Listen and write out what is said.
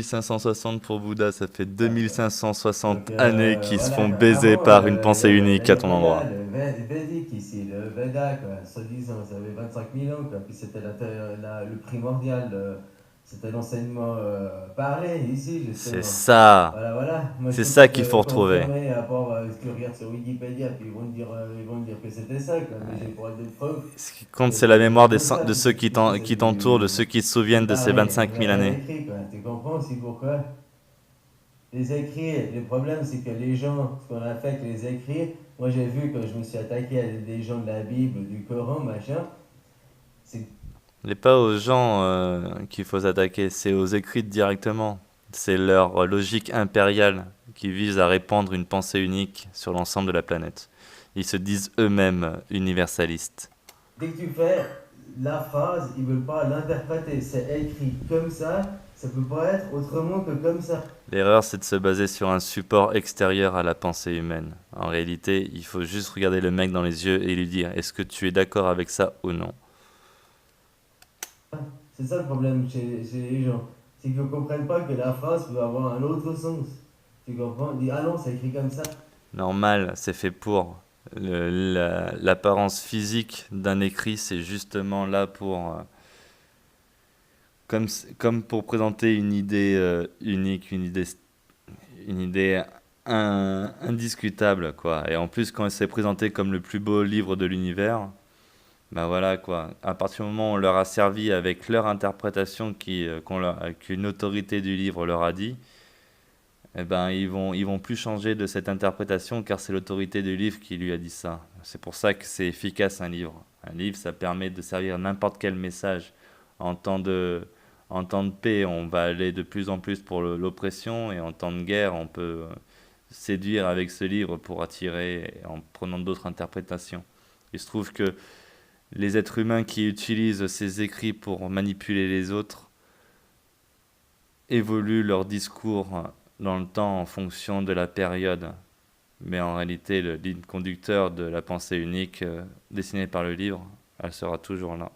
1560 pour Bouddha, ça fait Donc 2560 années qui se font voilà, quoi. baiser Avant, par une pensée unique à il ton n'y a pas endroit. le Védique ici, le Veda, quoi, soi-disant, ça avait 25 000 ans, quoi. Puis c'était le primordial, c'était l'enseignement parlé ici, C'est justement. ça, Voilà, voilà. Moi, je c'est peux pas ça te qu'il faut retrouver. confirmer, à part que tu regardes sur Wikipédia, puis ils vont te dire que c'était ça, quoi. Mais j'ai pas de preuves Ce qui que compte, c'est la mémoire comme ça, de ceux puisque c'est qui t'entourent, de ceux qui se du souviennent de ces parler, 25 000 rien années. écrit, quoi. Tu comprends aussi pourquoi? Les écrits, le problème c'est que les gens, ce qu'on a fait avec les écrits, moi j'ai vu quand je me suis attaqué à des gens de la Bible, du Coran, machin, c'est Ce n'est pas aux gens qu'il faut s'attaquer, c'est aux écrits directement. C'est leur logique impériale qui vise à répandre une pensée unique sur l'ensemble de la planète. Ils se disent eux-mêmes universalistes. dès que tu fais la phrase, ils veulent pas l'interpréter, c'est écrit comme ça peut pas être autrement que comme ça. L'erreur, c'est de se baser sur un support extérieur à la pensée humaine. En réalité, il faut juste regarder le mec dans les yeux et lui dire est-ce que tu es d'accord avec ça ou non. C'est ça le problème chez les gens, c'est qu'ils ne comprennent pas que la phrase peut avoir un autre sens. Tu comprends? Ils disent ah non, c'est écrit comme ça. Normal, c'est fait pour. L'apparence physique d'un écrit, c'est justement là pour, comme pour présenter une idée unique, une idée indiscutable, quoi. Et en plus, quand c'est présenté comme le plus beau livre de l'univers, bah voilà, quoi. À partir du moment où on leur a servi avec leur interprétation qu'une autorité du livre leur a dit, eh ben, ils vont plus changer de cette interprétation car c'est l'autorité du livre qui lui a dit ça. C'est pour ça que c'est efficace un livre. Un livre, ça permet de servir n'importe quel message. En temps de, en temps de paix, on va aller de plus en plus pour l'oppression et en temps de guerre, on peut séduire avec ce livre pour attirer en prenant d'autres interprétations. Il se trouve que les êtres humains qui utilisent ces écrits pour manipuler les autres évoluent leur discours dans le temps en fonction de la période. Mais en réalité, le ligne conducteur de la pensée unique dessinée par le livre, elle sera toujours là.